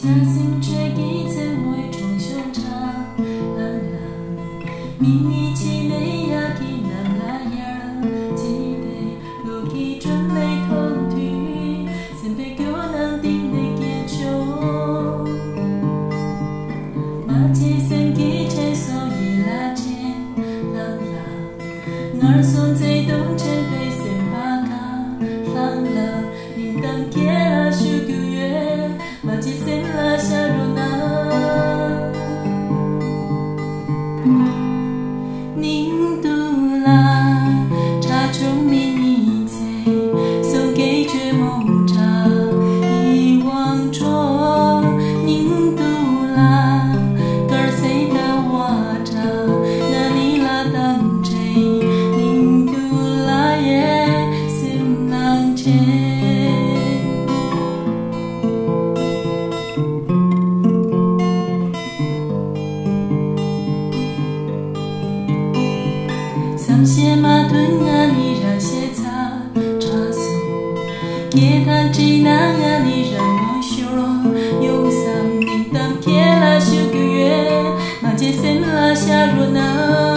假心却已成为种胸肠，秘密起内呀给南拉呀，记得路基准备同腿，先别叫人定的结束。马街生机车所以拉钱，儿孙在东前被先把卡，你当给了数个月，马街生了下入那。宁都拉茶中迷你在，送给绝梦茶遗忘中。宁都拉歌儿谁的瓦茶，那你拉当真？宁都拉也心浪钱。桑些马吞啊，你让些茶树，给他只能啊，你让我修罗，用三零当铁了修个月，马街生了下入那。